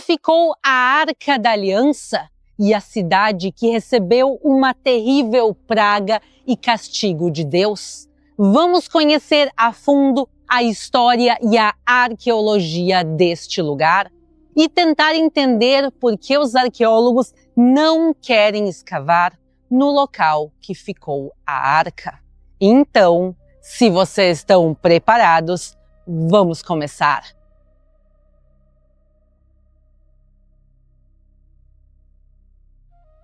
onde ficou a Arca da Aliança e a cidade que recebeu uma terrível praga e castigo de Deus. Vamos conhecer a fundo a história e a arqueologia deste lugar e tentar entender por que os arqueólogos não querem escavar no local que ficou a arca. Então, se vocês estão preparados, vamos começar.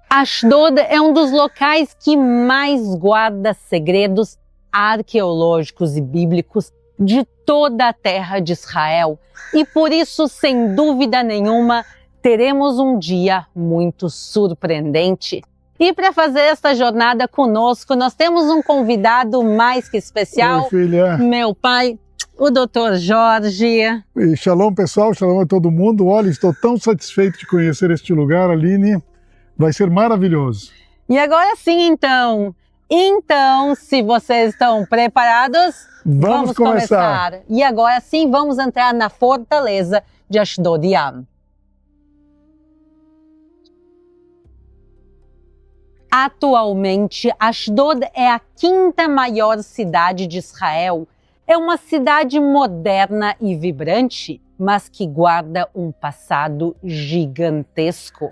Ashdod é um dos locais que mais guarda segredos arqueológicos e bíblicos de toda a terra de Israel. E por isso, sem dúvida nenhuma, teremos um dia muito surpreendente. E para fazer esta jornada conosco, nós temos um convidado mais que especial. Oi, filha. Meu pai, o Dr. Jorge. E shalom, pessoal, shalom a todo mundo. Olha, estou tão satisfeito de conhecer este lugar, Aline. Vai ser maravilhoso. E agora sim, então, se vocês estão preparados, vamos começar. E agora sim, vamos entrar na fortaleza de Ashdod Yam. Atualmente, Ashdod é a quinta maior cidade de Israel. É uma cidade moderna e vibrante, mas que guarda um passado gigantesco.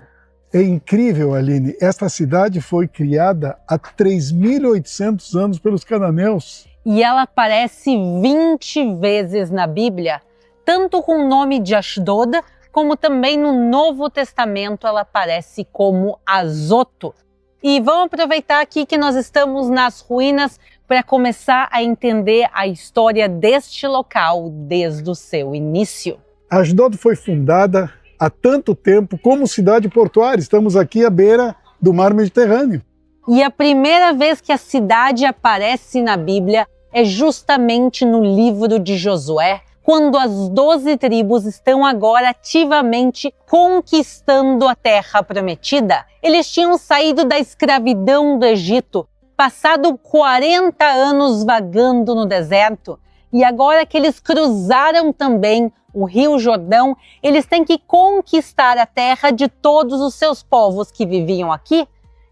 É incrível, Aline. Esta cidade foi criada há 3.800 anos pelos cananeus. E ela aparece 20 vezes na Bíblia, tanto com o nome de Ashdod, como também no Novo Testamento ela aparece como Azoto. E vamos aproveitar aqui que nós estamos nas ruínas para começar a entender a história deste local desde o seu início. Ashdod foi fundada há tanto tempo como cidade portuária. Estamos aqui à beira do mar Mediterrâneo. E a primeira vez que a cidade aparece na Bíblia é justamente no livro de Josué, quando as 12 tribos estão agora ativamente conquistando a terra prometida. Eles tinham saído da escravidão do Egito, passado 40 anos vagando no deserto, e agora que eles cruzaram também o Rio Jordão, eles têm que conquistar a terra de todos os seus povos que viviam aqui.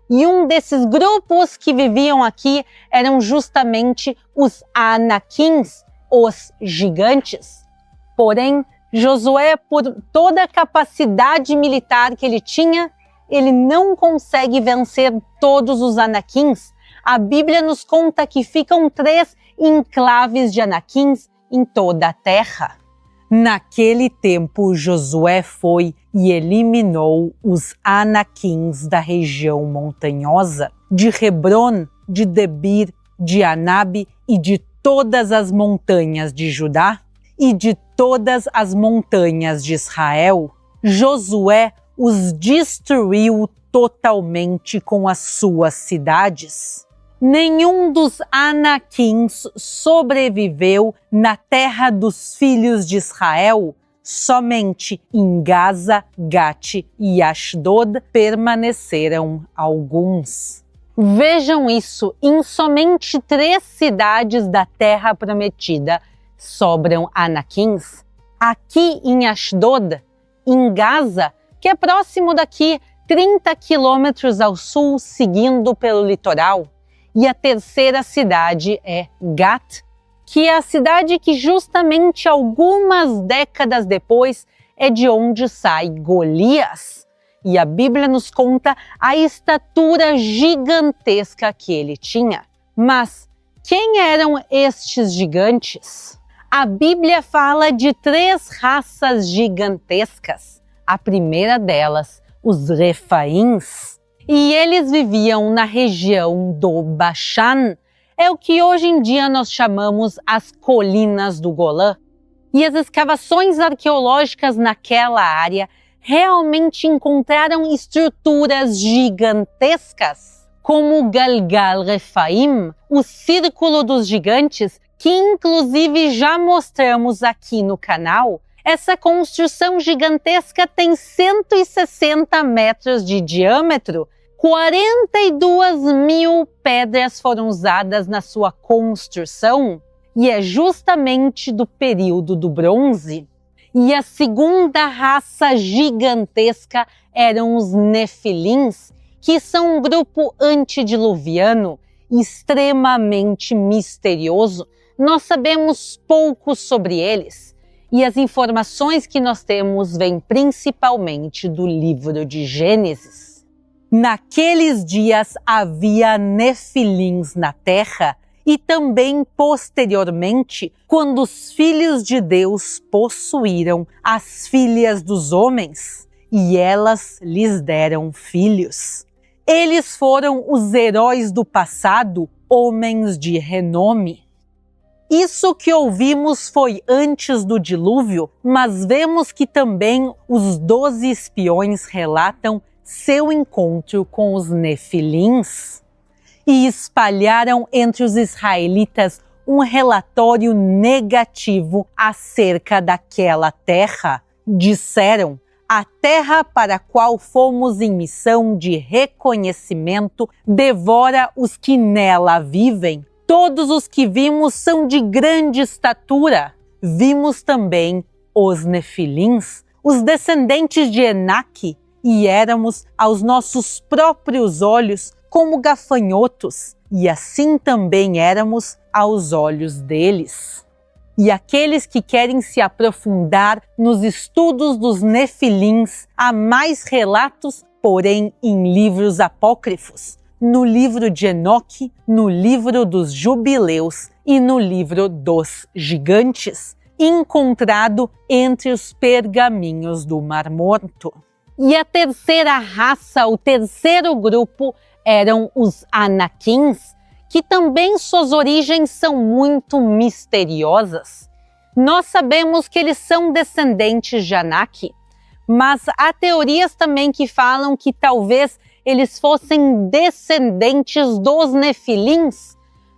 E um desses grupos que viviam aqui eram justamente os Anaquins, os gigantes. Porém, Josué, por toda a capacidade militar que ele tinha, ele não consegue vencer todos os Anaquins. A Bíblia nos conta que ficam 3 enclaves de Anaquins em toda a terra. Naquele tempo, Josué foi e eliminou os Anaquins da região montanhosa, de Hebron, de Debir, de Anabe e de todas as montanhas de Judá e de todas as montanhas de Israel. Josué os destruiu totalmente com as suas cidades. Nenhum dos Anaquins sobreviveu na terra dos filhos de Israel. Somente em Gaza, Gate e Ashdod permaneceram alguns. Vejam isso, em somente 3 cidades da terra prometida sobram Anaquins. Aqui em Ashdod, em Gaza, que é próximo daqui, 30 quilômetros ao sul, seguindo pelo litoral. E a terceira cidade é Gat, que é a cidade que justamente algumas décadas depois é de onde sai Golias. E a Bíblia nos conta a estatura gigantesca que ele tinha. Mas quem eram estes gigantes? A Bíblia fala de 3 raças gigantescas. A primeira delas, os Refaíns. E eles viviam na região do Bashan, é o que hoje em dia nós chamamos as colinas do Golã. E as escavações arqueológicas naquela área realmente encontraram estruturas gigantescas, como o Galgal Refaim, o Círculo dos Gigantes, que inclusive já mostramos aqui no canal. Essa construção gigantesca tem 160 metros de diâmetro, 42.000 pedras foram usadas na sua construção e é justamente do período do bronze. E a segunda raça gigantesca eram os Nefilins, que são um grupo antediluviano extremamente misterioso. Nós sabemos pouco sobre eles e as informações que nós temos vêm principalmente do livro de Gênesis. Naqueles dias havia Nefilins na terra e também posteriormente, quando os filhos de Deus possuíram as filhas dos homens e elas lhes deram filhos. Eles foram os heróis do passado, homens de renome. Isso que ouvimos foi antes do dilúvio, mas vemos que também os 12 espiões relatam seu encontro com os Nefilins e espalharam entre os israelitas um relatório negativo acerca daquela terra. Disseram: a terra para a qual fomos em missão de reconhecimento devora os que nela vivem. Todos os que vimos são de grande estatura. Vimos também os Nefilins, os descendentes de Enaque, e éramos aos nossos próprios olhos como gafanhotos, e assim também éramos aos olhos deles. E aqueles que querem se aprofundar nos estudos dos Nefilins, há mais relatos, porém em livros apócrifos, no livro de Enoque, no livro dos Jubileus e no livro dos Gigantes, encontrado entre os pergaminhos do Mar Morto. E a terceira raça, o terceiro grupo, eram os Anaquins, que também suas origens são muito misteriosas. Nós sabemos que eles são descendentes de Anak, mas há teorias também que falam que talvez eles fossem descendentes dos Nefilins,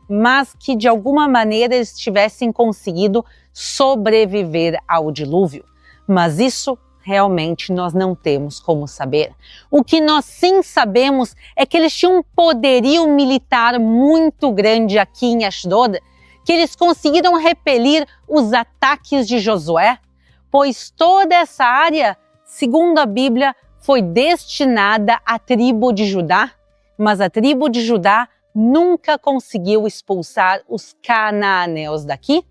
mas que de alguma maneira eles tivessem conseguido sobreviver ao dilúvio. Mas isso realmente nós não temos como saber. O que nós sim sabemos é que eles tinham um poderio militar muito grande aqui em Ashdod, que eles conseguiram repelir os ataques de Josué, pois toda essa área, segundo a Bíblia, foi destinada à tribo de Judá, mas a tribo de Judá nunca conseguiu expulsar os cananeus daqui,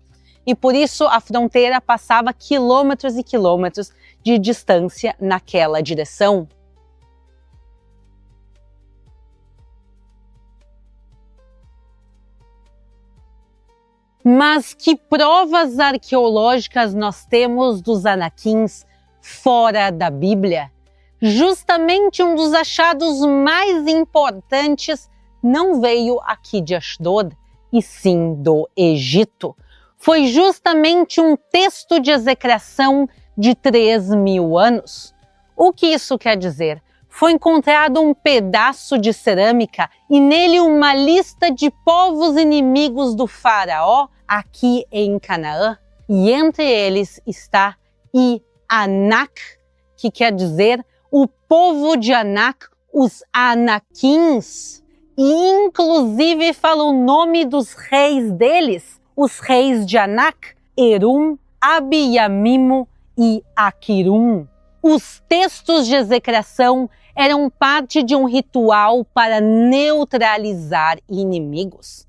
e por isso a fronteira passava quilômetros e quilômetros de distância naquela direção. Mas que provas arqueológicas nós temos dos Anaquins fora da Bíblia? Justamente um dos achados mais importantes não veio aqui de Ashdod, e sim do Egito. Foi justamente um texto de execração de 3.000 anos. O que isso quer dizer? Foi encontrado um pedaço de cerâmica e nele uma lista de povos inimigos do faraó aqui em Canaã. E entre eles está Anak, que quer dizer o povo de Anak, os Anaquins. E inclusive fala o nome dos reis deles, os reis de Anak, Erum, Abiyamimo e Aquirum. Os textos de execração eram parte de um ritual para neutralizar inimigos.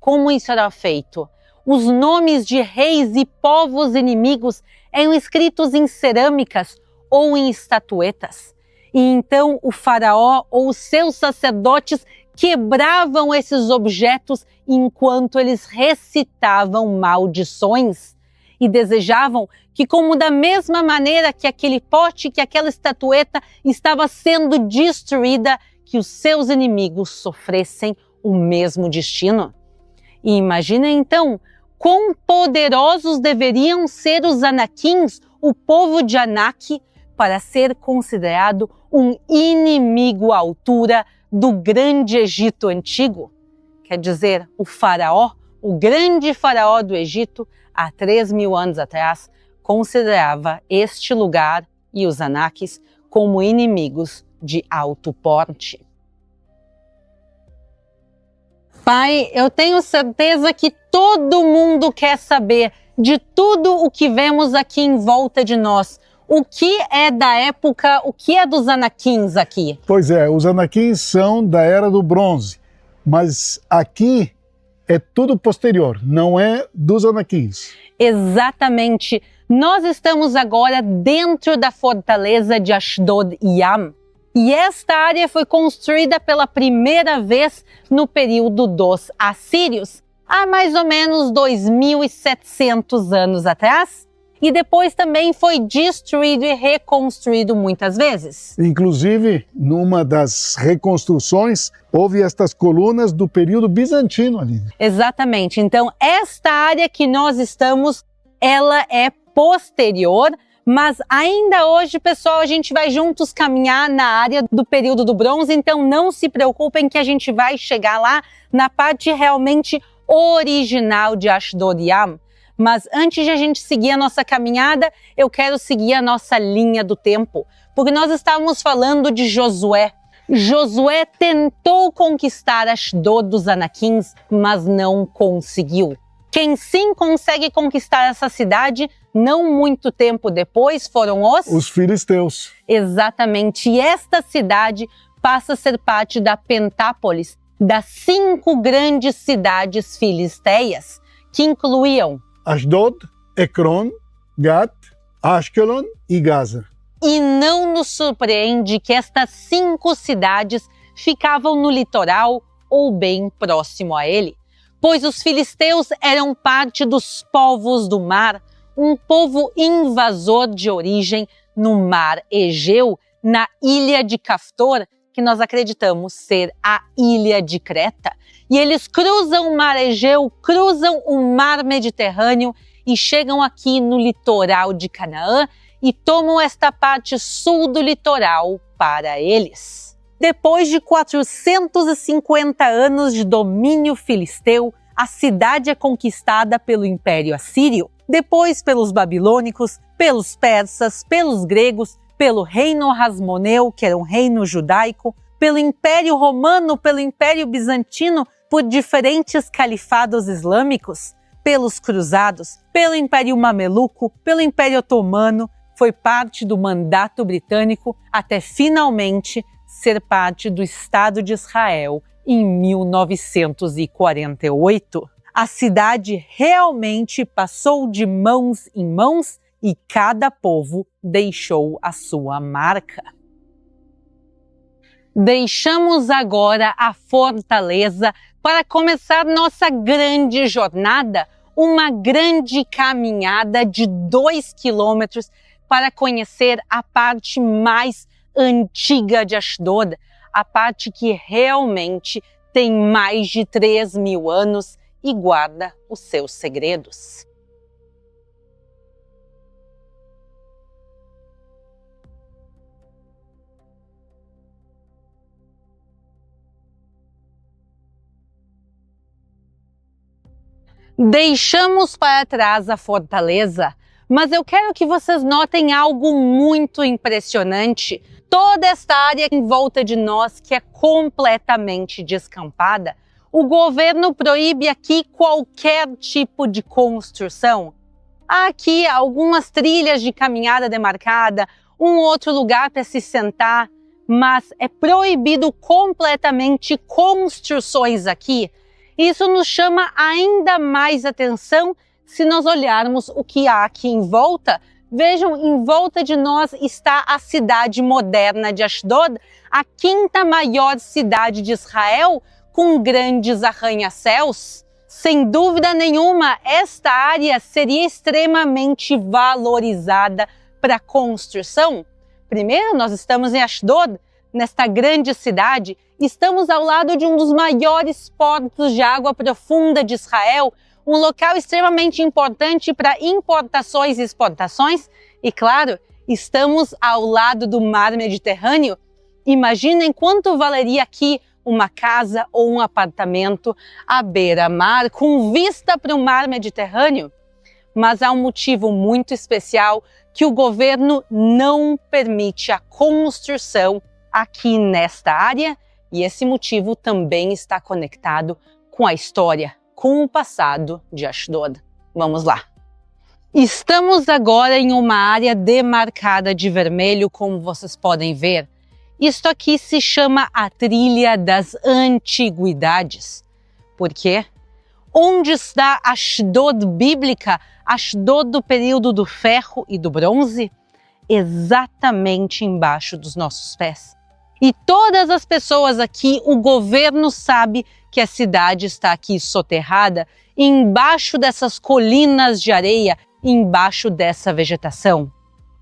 Como isso era feito? Os nomes de reis e povos inimigos eram escritos em cerâmicas ou em estatuetas. E então o faraó ou os seus sacerdotes quebravam esses objetos enquanto eles recitavam maldições e desejavam que, como da mesma maneira que aquele pote, que aquela estatueta estava sendo destruída, que os seus inimigos sofressem o mesmo destino. E imagina então quão poderosos deveriam ser os Anaquins, o povo de Anak, para ser considerado um inimigo à altura do grande Egito antigo. Quer dizer, o faraó, o grande faraó do Egito, há 3.000 anos atrás, considerava este lugar e os Anaques como inimigos de alto porte. Pai, eu tenho certeza que todo mundo quer saber de tudo o que vemos aqui em volta de nós. O que é da época, o que é dos Anaquins aqui? Pois é, os Anaquins são da Era do Bronze, mas aqui é tudo posterior, não é dos Anaquins. Exatamente. Nós estamos agora dentro da fortaleza de Ashdod Yam. E esta área foi construída pela primeira vez no período dos assírios, há mais ou menos 2.700 anos atrás. E depois também foi destruído e reconstruído muitas vezes. Inclusive, numa das reconstruções, houve estas colunas do período bizantino ali. Exatamente. Então, esta área que nós estamos, ela é posterior, mas ainda hoje, pessoal, a gente vai juntos caminhar na área do período do bronze, então não se preocupem que a gente vai chegar lá na parte realmente original de Ashdod Yam. Mas antes de a gente seguir a nossa caminhada, eu quero seguir a nossa linha do tempo, porque nós estávamos falando de Josué. Josué tentou conquistar Ashdod dos Anaquins, mas não conseguiu. Quem sim consegue conquistar essa cidade, não muito tempo depois, foram os filisteus. Exatamente. E esta cidade passa a ser parte da Pentápolis, das 5 grandes cidades filisteias, que incluíam Ashdod, Ekron, Gat, Ashkelon e Gaza. E não nos surpreende que estas 5 cidades ficavam no litoral ou bem próximo a ele, pois os filisteus eram parte dos povos do mar, um povo invasor de origem no mar Egeu, na ilha de Caftor, que nós acreditamos ser a ilha de Creta. E eles cruzam o mar Egeu, cruzam o mar Mediterrâneo e chegam aqui no litoral de Canaã e tomam esta parte sul do litoral para eles. Depois de 450 anos de domínio filisteu, a cidade é conquistada pelo Império Assírio, depois pelos babilônicos, pelos persas, pelos gregos, pelo reino Hasmoneu, que era um reino judaico, pelo Império Romano, pelo Império Bizantino, por diferentes califados islâmicos, pelos cruzados, pelo Império Mameluco, pelo Império Otomano, foi parte do mandato britânico até finalmente ser parte do Estado de Israel em 1948. A cidade realmente passou de mãos em mãos e cada povo deixou a sua marca. Deixamos agora a fortaleza para começar nossa grande jornada, uma grande caminhada de 2 quilômetros para conhecer a parte mais antiga de Ashdod, a parte que realmente tem mais de 3.000 anos e guarda os seus segredos. Deixamos para trás a fortaleza, mas eu quero que vocês notem algo muito impressionante. Toda esta área em volta de nós, que é completamente descampada, o governo proíbe aqui qualquer tipo de construção. Há aqui algumas trilhas de caminhada demarcada, um outro lugar para se sentar, mas é proibido completamente construções aqui. Isso nos chama ainda mais atenção se nós olharmos o que há aqui em volta. Vejam, em volta de nós está a cidade moderna de Ashdod, a 5ª maior cidade de Israel, com grandes arranha-céus. Sem dúvida nenhuma, esta área seria extremamente valorizada para construção. Primeiro, nós estamos em Ashdod, nesta grande cidade, estamos ao lado de um dos maiores portos de água profunda de Israel, um local extremamente importante para importações e exportações. E claro, estamos ao lado do mar Mediterrâneo. Imaginem quanto valeria aqui uma casa ou um apartamento à beira-mar, com vista para o mar Mediterrâneo. Mas há um motivo muito especial que o governo não permite a construção aqui nesta área, e esse motivo também está conectado com a história, com o passado de Ashdod. Vamos lá. Estamos agora em uma área demarcada de vermelho, como vocês podem ver. Isto aqui se chama a Trilha das Antiguidades. Por quê? Onde está Ashdod bíblica, Ashdod do período do ferro e do bronze? Exatamente embaixo dos nossos pés. E todas as pessoas aqui, o governo sabe que a cidade está aqui soterrada, embaixo dessas colinas de areia, embaixo dessa vegetação.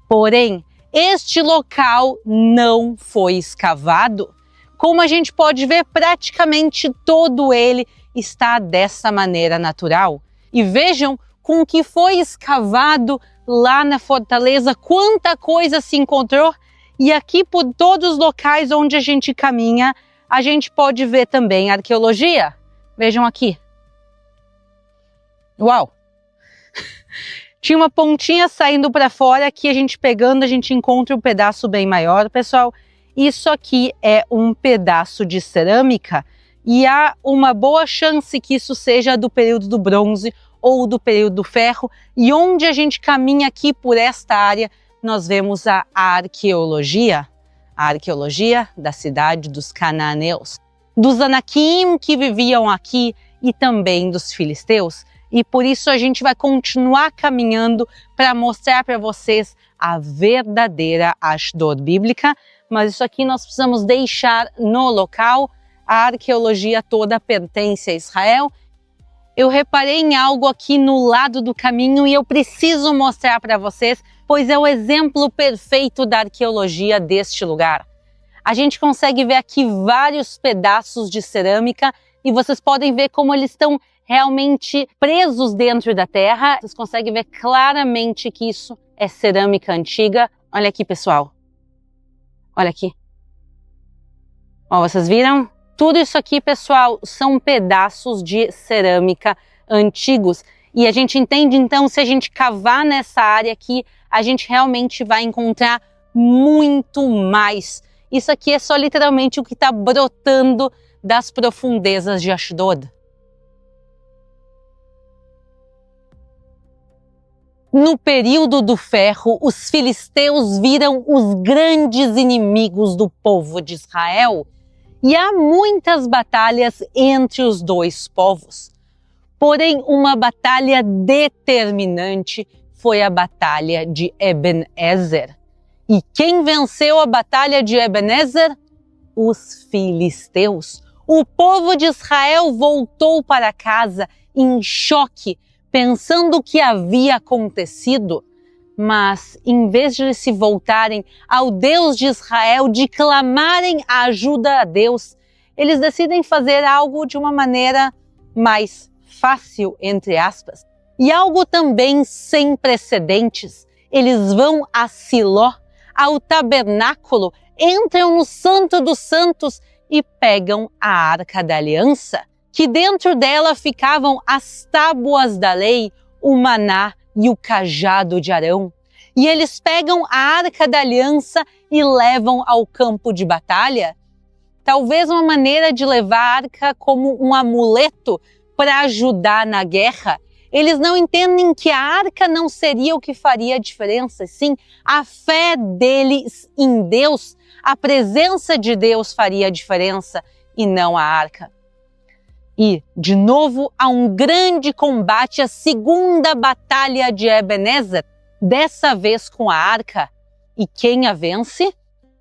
Porém, este local não foi escavado. Como a gente pode ver, praticamente todo ele está dessa maneira natural. E vejam com o que foi escavado lá na fortaleza, quanta coisa se encontrou. E aqui por todos os locais onde a gente caminha, a gente pode ver também arqueologia. Vejam aqui. Uau! Tinha uma pontinha saindo para fora, aqui a gente pegando, a gente encontra um pedaço bem maior. Pessoal, isso aqui é um pedaço de cerâmica e há uma boa chance que isso seja do período do bronze ou do período do ferro. E onde a gente caminha aqui por esta área, nós vemos a arqueologia da cidade dos cananeus, dos Anakim que viviam aqui e também dos filisteus. E por isso a gente vai continuar caminhando para mostrar para vocês a verdadeira Ashdod bíblica, mas isso aqui nós precisamos deixar no local. A arqueologia toda pertence a Israel. Eu reparei em algo aqui no lado do caminho e eu preciso mostrar para vocês, pois é o exemplo perfeito da arqueologia deste lugar. A gente consegue ver aqui vários pedaços de cerâmica e vocês podem ver como eles estão realmente presos dentro da terra. Vocês conseguem ver claramente que isso é cerâmica antiga. Olha aqui, pessoal. Olha aqui. Ó, vocês viram? Tudo isso aqui, pessoal, são pedaços de cerâmica antigos. E a gente entende, então, se a gente cavar nessa área aqui, a gente realmente vai encontrar muito mais. Isso aqui é só literalmente o que está brotando das profundezas de Ashdod. No período do ferro, os filisteus viram os grandes inimigos do povo de Israel. E há muitas batalhas entre os dois povos. Porém, uma batalha determinante foi a batalha de Eben-Ezer. E quem venceu a batalha de Eben-Ezer? Os filisteus. O povo de Israel voltou para casa em choque, pensando o que havia acontecido. Mas, em vez de se voltarem ao Deus de Israel, de clamarem a ajuda a Deus, eles decidem fazer algo de uma maneira mais fácil, entre aspas, e algo também sem precedentes. Eles vão a Siló, ao tabernáculo, entram no Santo dos Santos e pegam a Arca da Aliança, que dentro dela ficavam as tábuas da lei, o maná e o cajado de Arão. E eles pegam a Arca da Aliança e levam ao campo de batalha. Talvez uma maneira de levar a arca como um amuleto para ajudar na guerra. Eles não entendem que a arca não seria o que faria a diferença, sim, a fé deles em Deus, a presença de Deus faria a diferença e não a arca. E, de novo, há um grande combate, a segunda batalha de Eben-Ezer, dessa vez com a arca. E quem a vence?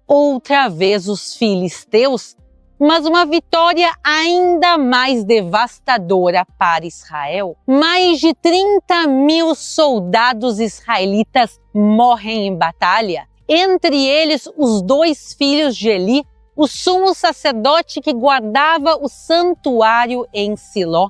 Outra vez os filisteus, mas uma vitória ainda mais devastadora para Israel. Mais de 30.000 soldados israelitas morrem em batalha, entre eles os 2 filhos de Eli, o sumo sacerdote que guardava o santuário em Siló.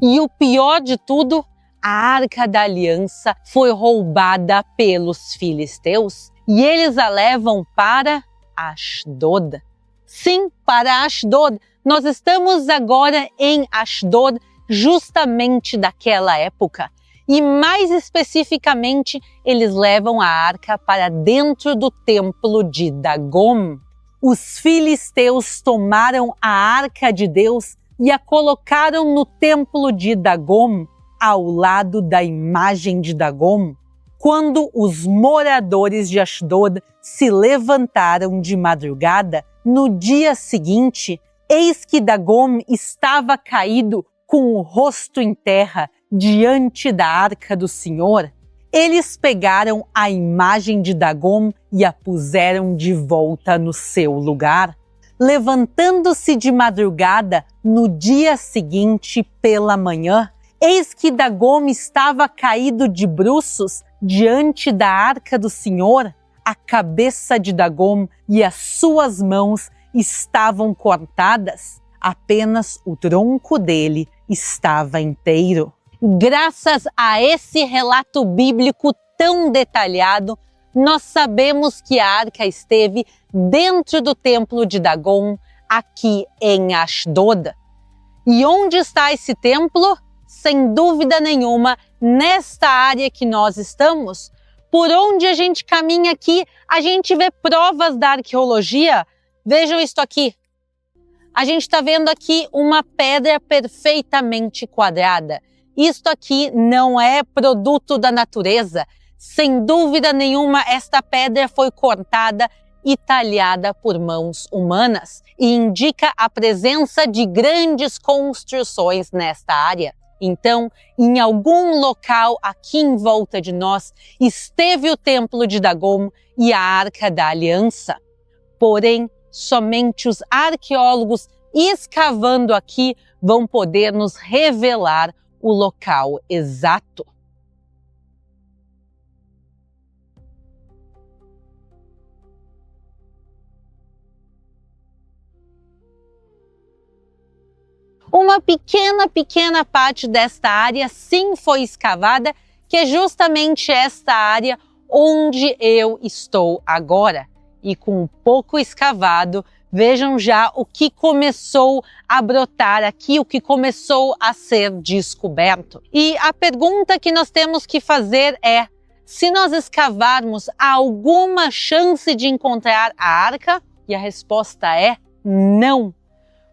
E o pior de tudo, a Arca da Aliança foi roubada pelos filisteus e eles a levam para Ashdod. Sim, para Ashdod. Nós estamos agora em Ashdod, justamente daquela época. E mais especificamente, eles levam a arca para dentro do templo de Dagom. Os filisteus tomaram a arca de Deus, e a colocaram no templo de Dagom, ao lado da imagem de Dagom. Quando os moradores de Ashdod se levantaram de madrugada, no dia seguinte, eis que Dagom estava caído com o rosto em terra diante da arca do Senhor. Eles pegaram a imagem de Dagom e a puseram de volta no seu lugar. Levantando-se de madrugada, no dia seguinte pela manhã, eis que Dagom estava caído de bruços diante da arca do Senhor. A cabeça de Dagom e as suas mãos estavam cortadas, apenas o tronco dele estava inteiro. Graças a esse relato bíblico tão detalhado, nós sabemos que a arca esteve dentro do templo de Dagom, aqui em Ashdod. E onde está esse templo? Sem dúvida nenhuma, nesta área que nós estamos. Por onde a gente caminha aqui, a gente vê provas da arqueologia. Vejam isto aqui. A gente está vendo aqui uma pedra perfeitamente quadrada. Isto aqui não é produto da natureza. Sem dúvida nenhuma, esta pedra foi cortada e talhada por mãos humanas e indica a presença de grandes construções nesta área. Então, em algum local aqui em volta de nós, esteve o templo de Dagom e a Arca da Aliança. Porém, somente os arqueólogos escavando aqui vão poder nos revelar o local exato. Uma pequena parte desta área sim foi escavada, que é justamente esta área onde eu estou agora. E com um pouco escavado, vejam já o que começou a brotar aqui, o que começou a ser descoberto. E a pergunta que nós temos que fazer é: se nós escavarmos, há alguma chance de encontrar a arca? E a resposta é não.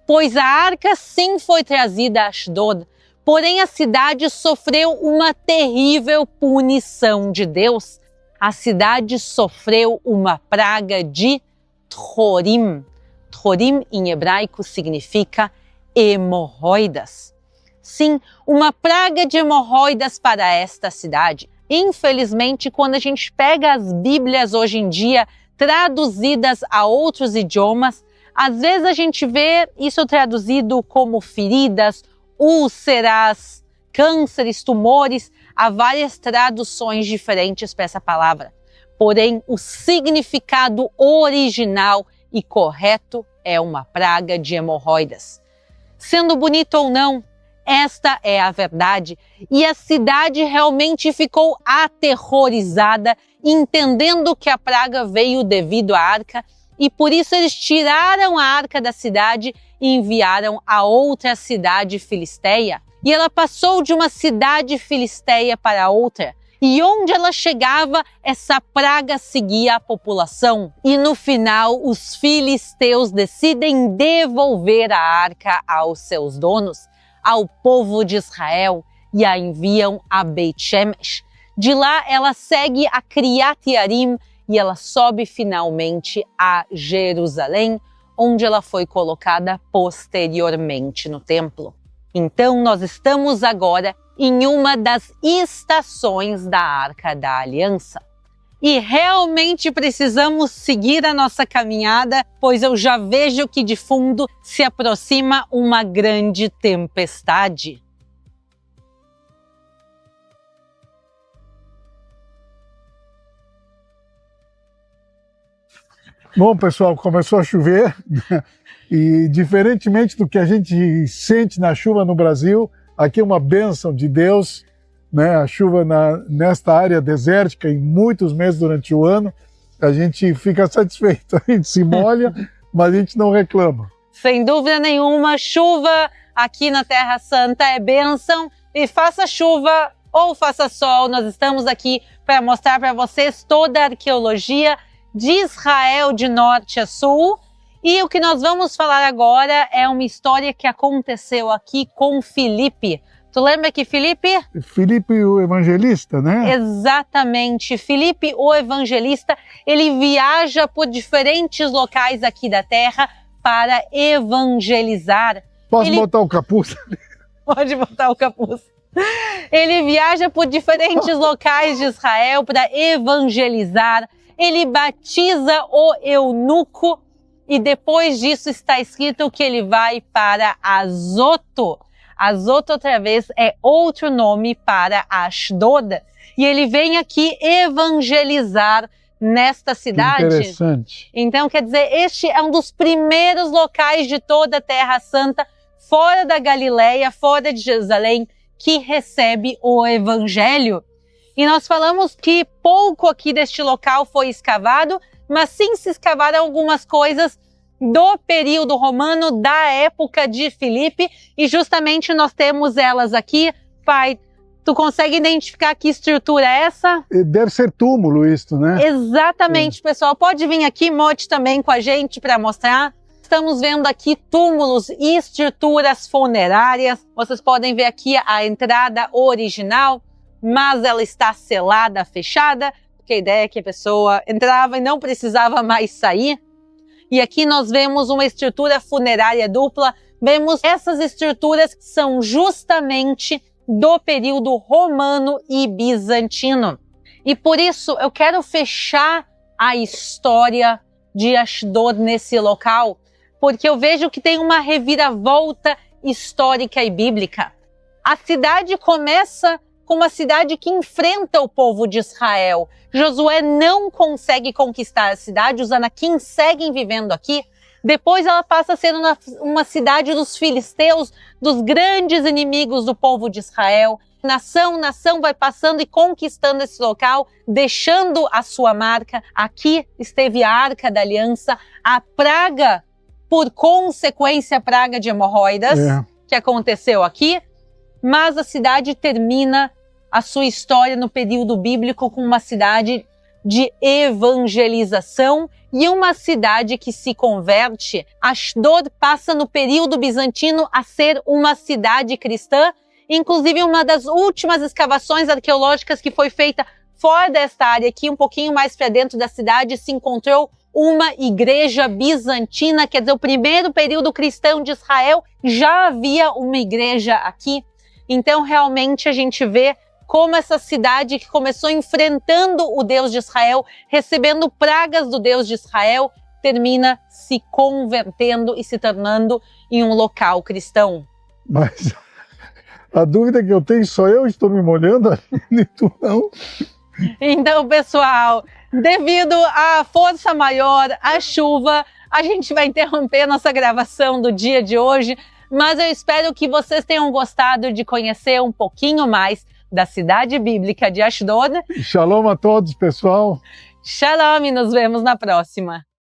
Pois a arca sim foi trazida a Ashdod, porém a cidade sofreu uma terrível punição de Deus. A cidade sofreu uma praga de Tchorim. Tchorim em hebraico significa hemorroidas. Sim, uma praga de hemorroidas para esta cidade. Infelizmente, quando a gente pega as Bíblias hoje em dia traduzidas a outros idiomas, às vezes a gente vê isso traduzido como feridas, úlceras, cânceres, tumores. Há várias traduções diferentes para essa palavra. Porém, o significado original e correto é uma praga de hemorroidas. Sendo bonito ou não, esta é a verdade. E a cidade realmente ficou aterrorizada, entendendo que a praga veio devido à arca. E por isso eles tiraram a arca da cidade e enviaram a outra cidade filisteia. E ela passou de uma cidade filisteia para outra. E onde ela chegava, essa praga seguia a população. E no final, os filisteus decidem devolver a arca aos seus donos, ao povo de Israel, e a enviam a Beit Shemesh. De lá, ela segue a Criat Yarim, e ela sobe finalmente a Jerusalém, onde ela foi colocada posteriormente no templo. Então, nós estamos agora em uma das estações da Arca da Aliança. E realmente precisamos seguir a nossa caminhada, pois eu já vejo que de fundo se aproxima uma grande tempestade. Bom, pessoal, começou a chover e, diferentemente do que a gente sente na chuva no Brasil, aqui é uma bênção de Deus, né? A chuva nesta área desértica em muitos meses durante o ano, a gente fica satisfeito, a gente se molha, mas a gente não reclama. Sem dúvida nenhuma, chuva aqui na Terra Santa é bênção, e faça chuva ou faça sol, nós estamos aqui para mostrar para vocês toda a arqueologia de Israel de norte a sul, E o que nós vamos falar agora é uma história que aconteceu aqui com Filipe. Tu lembra que Filipe? Filipe o evangelista, né? Exatamente. Filipe o evangelista, ele viaja por diferentes locais aqui da terra para evangelizar. Posso botar o capuz? Pode botar o capuz. Ele viaja por diferentes locais de Israel para evangelizar. Ele batiza o eunuco e depois disso está escrito que ele vai para Azoto. Azoto, outra vez, é outro nome para Ashdod. E ele vem aqui evangelizar nesta cidade. Interessante. Então, quer dizer, este é um dos primeiros locais de toda a Terra Santa, fora da Galileia, fora de Jerusalém, que recebe o Evangelho. E nós falamos que pouco aqui deste local foi escavado, mas sim se escavaram algumas coisas do período romano, da época de Filipe, e justamente nós temos elas aqui. Pai, tu consegue identificar que estrutura é essa? Deve ser túmulo isto, né? Exatamente, pessoal. Pode vir aqui, Mote, também com a gente para mostrar. Estamos vendo aqui túmulos e estruturas funerárias. Vocês podem ver aqui a entrada original, mas ela está selada, fechada, porque a ideia é que a pessoa entrava e não precisava mais sair. E aqui nós vemos uma estrutura funerária dupla. Vemos essas estruturas que são justamente do período romano e bizantino. E por isso eu quero fechar a história de Ashdod nesse local, porque eu vejo que tem uma reviravolta histórica e bíblica. A cidade começa com uma cidade que enfrenta o povo de Israel. Josué não consegue conquistar a cidade, os anaquins seguem vivendo aqui. Depois ela passa a ser uma cidade dos filisteus, dos grandes inimigos do povo de Israel. Nação vai passando e conquistando esse local, deixando a sua marca. Aqui esteve a Arca da Aliança, a praga, por consequência, a praga de hemorroidas, que aconteceu aqui. Mas a cidade termina a sua história no período bíblico com uma cidade de evangelização e uma cidade que se converte. Ashdod passa no período bizantino a ser uma cidade cristã. Inclusive, uma das últimas escavações arqueológicas que foi feita fora desta área aqui, um pouquinho mais para dentro da cidade, se encontrou uma igreja bizantina. Quer dizer, o primeiro período cristão de Israel já havia uma igreja aqui. Então, realmente, a gente vê como essa cidade que começou enfrentando o Deus de Israel, recebendo pragas do Deus de Israel, termina se convertendo e se tornando em um local cristão. Mas a dúvida que eu tenho, só eu estou me molhando e tu não? Então, pessoal, devido à força maior, à chuva, a gente vai interromper nossa gravação do dia de hoje, mas eu espero que vocês tenham gostado de conhecer um pouquinho mais da cidade bíblica de Ashdod. Shalom a todos, pessoal. Shalom e nos vemos na próxima.